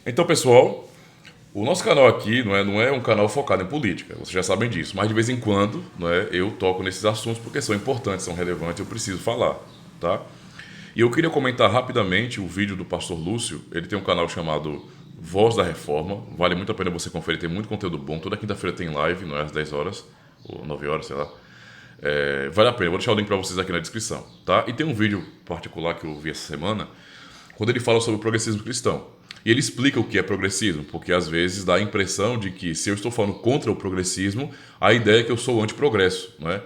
Então, pessoal, o nosso canal aqui não é um canal focado em política, vocês já sabem disso, mas de vez em quando eu toco nesses assuntos porque são importantes, são relevantes, eu preciso falar, tá? E eu queria comentar rapidamente o vídeo do pastor Lúcio. Ele tem um canal chamado Voz da Reforma, vale muito a pena você conferir, tem muito conteúdo bom, toda quinta-feira tem live, às 10 horas, ou 9 horas, sei lá. Vale a pena, eu vou deixar o link para vocês aqui na descrição, tá? E tem um vídeo particular que eu vi essa semana, quando ele fala sobre o progressismo cristão. E ele explica o que é progressismo, porque às vezes dá a impressão de que se eu estou falando contra o progressismo, a ideia é que eu sou anti-progresso, não é?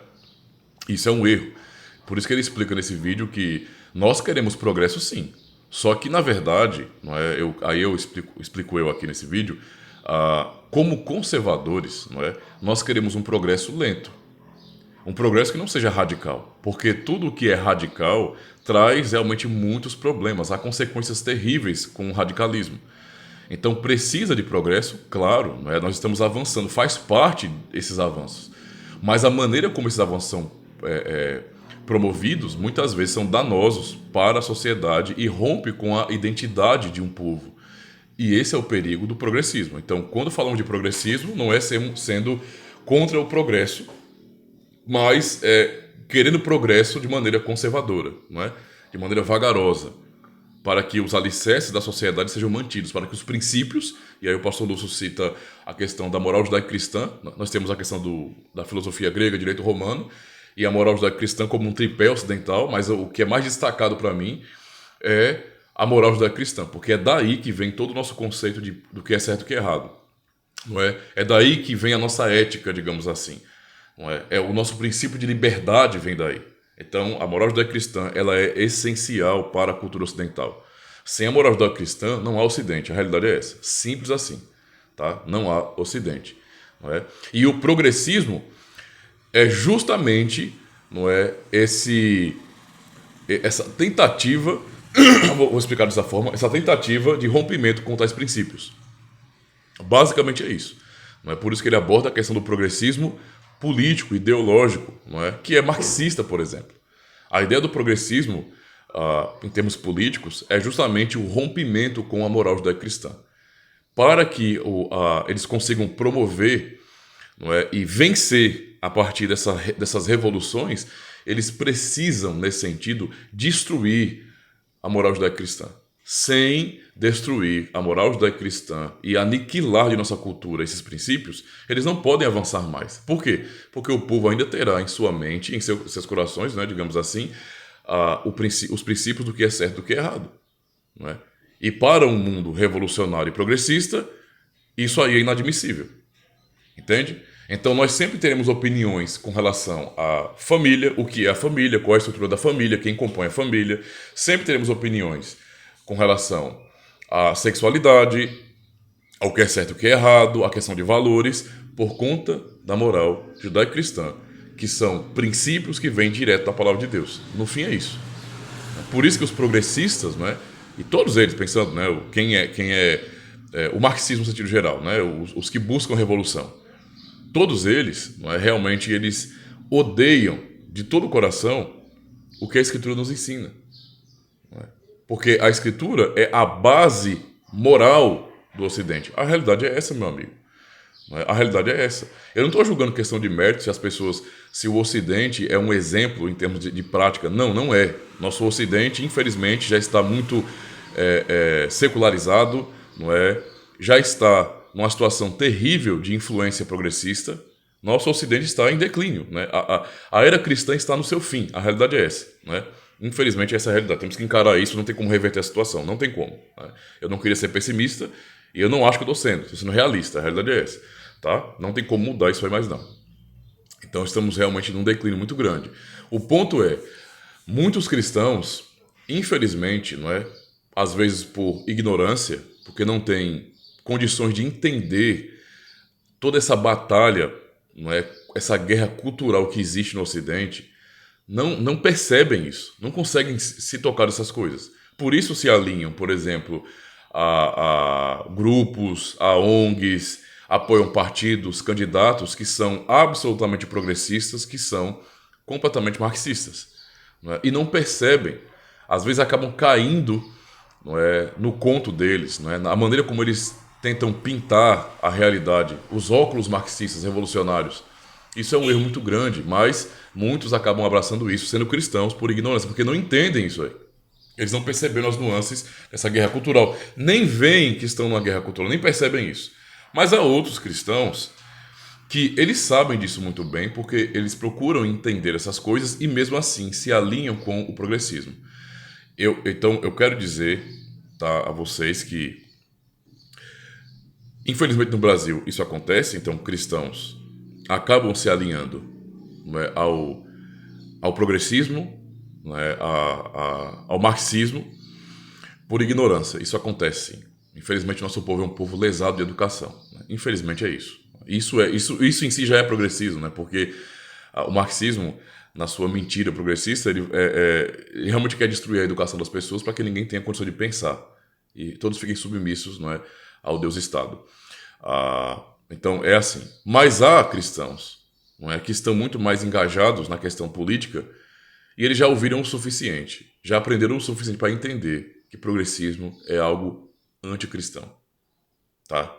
Isso é um erro. Por isso que ele explica nesse vídeo que nós queremos progresso sim. Só que, na verdade, eu explico eu aqui nesse vídeo, como conservadores, nós queremos um progresso lento. Um progresso que não seja radical, porque tudo o que é radical traz realmente muitos problemas, há consequências terríveis com o radicalismo. Então precisa de progresso, claro, nós estamos avançando, faz parte desses avanços. Mas a maneira como esses avanços são promovidos, muitas vezes são danosos para a sociedade e rompe com a identidade de um povo. E esse é o perigo do progressismo. Então, quando falamos de progressismo, não é sendo contra o progresso, mas querendo progresso de maneira conservadora, de maneira vagarosa, para que os alicerces da sociedade sejam mantidos, para que os princípios, e aí o pastor Lúcio cita a questão da moral judaico-cristã, nós temos a questão da filosofia grega, direito romano, e a moral judaico-cristã como um tripé ocidental, mas o que é mais destacado para mim é a moral judaico-cristã, porque é daí que vem todo o nosso conceito do que é certo e o que é errado. Não é? É daí que vem a nossa ética, digamos assim. Não é? O nosso princípio de liberdade vem daí. Então, a moral judaico-cristã ela é essencial para a cultura ocidental. Sem a moral judaico-cristã, não há ocidente. A realidade é essa. Simples assim. Tá? Não há ocidente. Não é? E o progressismo é justamente essa tentativa, vou explicar dessa forma, essa tentativa de rompimento com tais princípios. Basicamente é isso. Não é por isso que ele aborda a questão do progressismo político, ideológico, que é marxista, por exemplo. A ideia do progressismo, em termos políticos, é justamente o rompimento com a moral judaico-cristã. Para que eles consigam promover e vencer a partir dessas revoluções, eles precisam, nesse sentido, destruir a moral judaico-cristã. Sem destruir a moral judaico-cristã e aniquilar de nossa cultura esses princípios, eles não podem avançar mais. Por quê? Porque o povo ainda terá em sua mente, em seus corações, digamos assim, os princípios do que é certo e do que é errado. E para um mundo revolucionário e progressista, isso aí é inadmissível. Entende? Então nós sempre teremos opiniões com relação à família, o que é a família, qual é a estrutura da família, quem compõe a família. Sempre teremos opiniões com relação à sexualidade, ao que é certo e o que é errado, a questão de valores, por conta da moral judaico-cristã, que são princípios que vêm direto da palavra de Deus. No fim é isso. Por isso que os progressistas, e todos eles pensando, quem é o marxismo no sentido geral, os que buscam revolução, todos eles, realmente eles odeiam de todo o coração o que a Escritura nos ensina. Porque a Escritura é a base moral do Ocidente. A realidade é essa, meu amigo. A realidade é essa. Eu não estou julgando questão de mérito se o Ocidente é um exemplo em termos de prática. Não, não é. Nosso Ocidente, infelizmente, já está muito secularizado, já está numa situação terrível de influência progressista. Nosso Ocidente está em declínio. A era cristã está no seu fim. A realidade é essa. Infelizmente, essa é a realidade. Temos que encarar isso, não tem como reverter a situação. Não tem como. Eu não queria ser pessimista e eu não acho que eu estou sendo realista. A realidade é essa. Tá? Não tem como mudar isso aí mais não. Então estamos realmente num declínio muito grande. O ponto é, muitos cristãos, infelizmente, às vezes por ignorância, porque não têm condições de entender toda essa batalha, essa guerra cultural que existe no Ocidente, não percebem isso, não conseguem se tocar dessas coisas. Por isso se alinham, por exemplo, a grupos, a ONGs, apoiam partidos, candidatos que são absolutamente progressistas, que são completamente marxistas. E não percebem, às vezes acabam caindo não é, no conto deles, não é, na maneira como eles tentam pintar a realidade, os óculos marxistas revolucionários. Isso é um erro muito grande, mas muitos acabam abraçando isso, sendo cristãos por ignorância, porque não entendem isso aí. Eles não perceberam as nuances dessa guerra cultural. Nem veem que estão numa guerra cultural, nem percebem isso. Mas há outros cristãos que eles sabem disso muito bem, porque eles procuram entender essas coisas e mesmo assim se alinham com o progressismo. Então eu quero dizer, tá, a vocês que, infelizmente no Brasil isso acontece, então cristãos acabam se alinhando, não é, ao progressismo, não é, ao marxismo, por ignorância. Isso acontece sim. Infelizmente nosso povo é um povo lesado de educação, né? Infelizmente é isso. Isso em si já é progressismo, né? Porque o marxismo, na sua mentira progressista, ele realmente quer destruir a educação das pessoas para que ninguém tenha condição de pensar e todos fiquem submissos, não é, ao Deus Estado. Então é assim. Mas há cristãos, não é, que estão muito mais engajados na questão política e eles já ouviram o suficiente, já aprenderam o suficiente para entender que progressismo é algo anticristão, tá?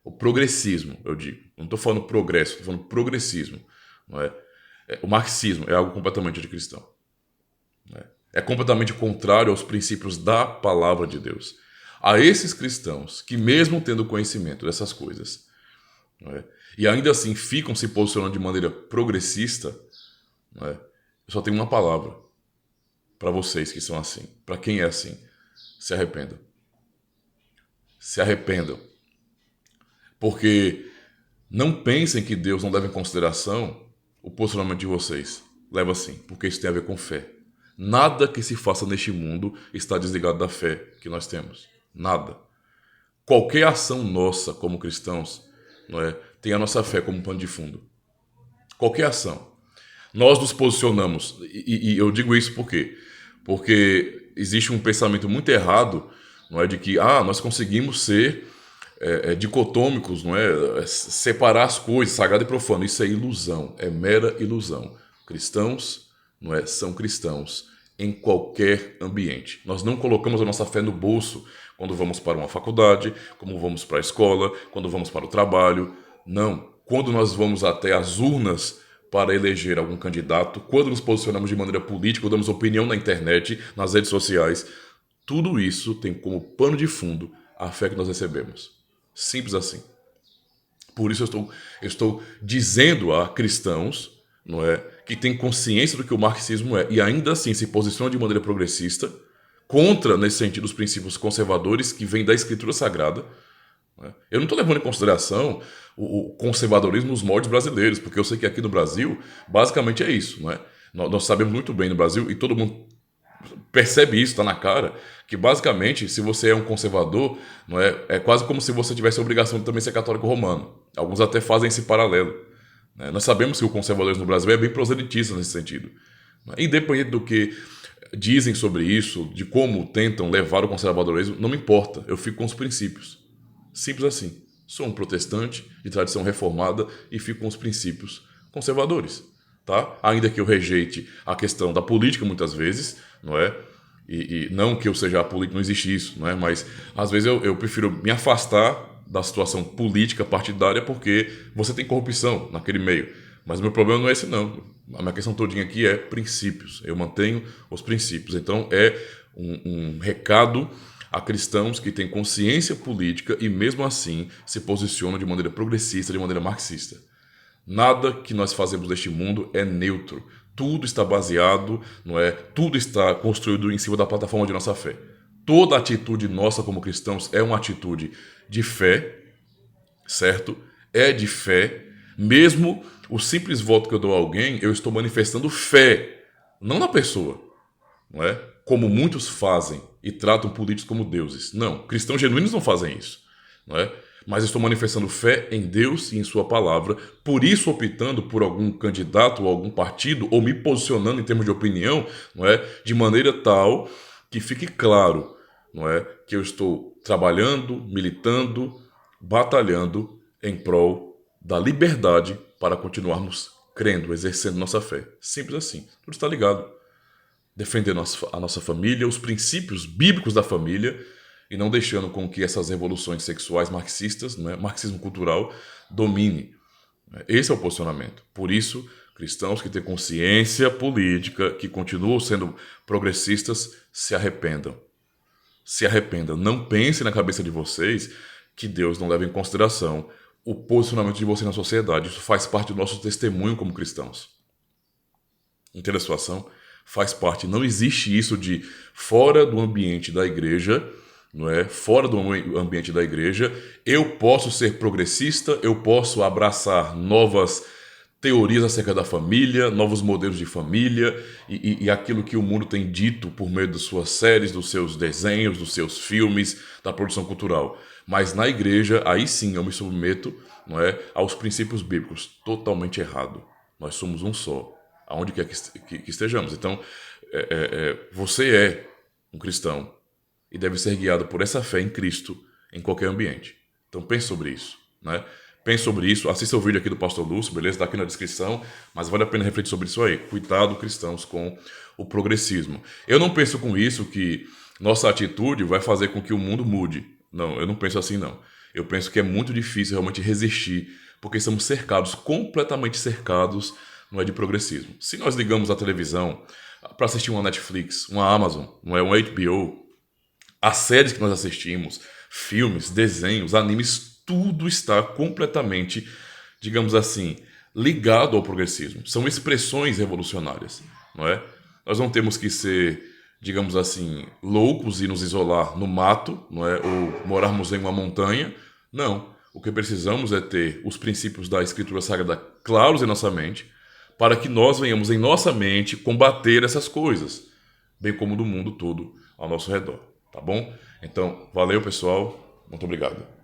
O progressismo, eu digo. Não estou falando progresso, estou falando progressismo. Não é? O marxismo é algo completamente anticristão. Não é? É completamente contrário aos princípios da palavra de Deus. A esses cristãos que, mesmo tendo conhecimento dessas coisas, não é? E ainda assim ficam se posicionando de maneira progressista, não é? Eu só tenho uma palavra para vocês que são assim. Para quem é assim, se arrependam. Se arrependam. Porque não pensem que Deus não leva em consideração o posicionamento de vocês. Leva sim, porque isso tem a ver com fé. Nada que se faça neste mundo está desligado da fé que nós temos. Nada. Qualquer ação nossa como cristãos, não é, tem a nossa fé como pano de fundo. Qualquer ação. Nós nos posicionamos, e eu digo isso por quê? Porque existe um pensamento muito errado, não é, de que nós conseguimos ser dicotômicos, não é? Separar as coisas, sagrado e profano. Isso é ilusão, é mera ilusão. Cristãos, não é? São cristãos em qualquer ambiente. Nós não colocamos a nossa fé no bolso quando vamos para uma faculdade, quando vamos para a escola, quando vamos para o trabalho. Não. Quando nós vamos até as urnas para eleger algum candidato, quando nos posicionamos de maneira política, damos opinião na internet, nas redes sociais, tudo isso tem como pano de fundo a fé que nós recebemos. Simples assim. Por isso eu estou dizendo a cristãos, não é, que têm consciência do que o marxismo é e ainda assim se posicionam de maneira progressista, contra, nesse sentido, os princípios conservadores que vêm da Escritura Sagrada. Não é? Eu não estou levando em consideração o conservadorismo nos moldes brasileiros, porque eu sei que aqui no Brasil, basicamente é isso. Não é? Nós sabemos muito bem no Brasil, e todo mundo percebe isso, está na cara, que basicamente, se você é um conservador, não é quase como se você tivesse a obrigação de também ser católico romano. Alguns até fazem esse paralelo. Né? Nós sabemos que o conservadorismo no Brasil é bem proselitista nesse sentido. Né? Independente do que dizem sobre isso, de como tentam levar o conservadorismo, não me importa, eu fico com os princípios. Simples assim. Sou um protestante de tradição reformada e fico com os princípios conservadores. Tá? Ainda que eu rejeite a questão da política muitas vezes, não é? E não que eu seja apolítico, não existe isso, não é? Mas às vezes eu prefiro me afastar da situação política partidária porque você tem corrupção naquele meio. Mas o meu problema não é esse não. A minha questão todinha aqui é princípios. Eu mantenho os princípios. Então é um recado a cristãos que têm consciência política e mesmo assim se posicionam de maneira progressista, de maneira marxista. Nada que nós fazemos neste mundo é neutro. Tudo está baseado, não é? Tudo está construído em cima da plataforma de nossa fé. Toda atitude nossa como cristãos é uma atitude de fé, certo? É de fé. Mesmo o simples voto que eu dou a alguém, eu estou manifestando fé, não na pessoa, não é? Como muitos fazem e tratam políticos como deuses. Não, cristãos genuínos não fazem isso, não é? Mas estou manifestando fé em Deus e em sua palavra, por isso optando por algum candidato ou algum partido, ou me posicionando em termos de opinião, não é? De maneira tal que fique claro, não é? Que eu estou trabalhando, militando, batalhando em prol da liberdade para continuarmos crendo, exercendo nossa fé. Simples assim. Tudo está ligado. defendendo a nossa família, os princípios bíblicos da família, e não deixando com que essas revoluções sexuais marxistas, né, marxismo cultural, domine. Esse é o posicionamento. Por isso, cristãos que têm consciência política, que continuam sendo progressistas, se arrependam. Se arrependam. Não pensem na cabeça de vocês que Deus não leva em consideração o posicionamento de vocês na sociedade. Isso faz parte do nosso testemunho como cristãos. Entende a situação? Faz parte. Não existe isso de fora do ambiente da igreja, não é? Fora do ambiente da igreja, eu posso ser progressista, eu posso abraçar novas teorias acerca da família, novos modelos de família e aquilo que o mundo tem dito por meio de suas séries, dos seus desenhos, dos seus filmes, da produção cultural. Mas na igreja, aí sim eu me submeto, não é, aos princípios bíblicos. Totalmente errado. Nós somos um só, aonde quer que estejamos. Então, você é um cristão e deve ser guiado por essa fé em Cristo em qualquer ambiente. Então pense sobre isso, né? Pense sobre isso, assista o vídeo aqui do Pastor Lúcio, beleza? Está aqui na descrição, mas vale a pena refletir sobre isso aí. Cuidado, cristãos, com o progressismo. Eu não penso com isso que nossa atitude vai fazer com que o mundo mude. Não, eu não penso assim, não. Eu penso que é muito difícil realmente resistir, porque estamos cercados, completamente cercados, não é, de progressismo. Se nós ligamos a televisão para assistir uma Netflix, uma Amazon, não é, uma HBO, as séries que nós assistimos, filmes, desenhos, animes, tudo está completamente, digamos assim, ligado ao progressismo. São expressões revolucionárias, não é? Nós não temos que ser, digamos assim, loucos e nos isolar no mato, não é? Ou morarmos em uma montanha. Não. O que precisamos é ter os princípios da Escritura Sagrada claros em nossa mente, para que nós venhamos em nossa mente combater essas coisas, bem como do mundo todo ao nosso redor. Tá bom? Então, valeu, pessoal. Muito obrigado.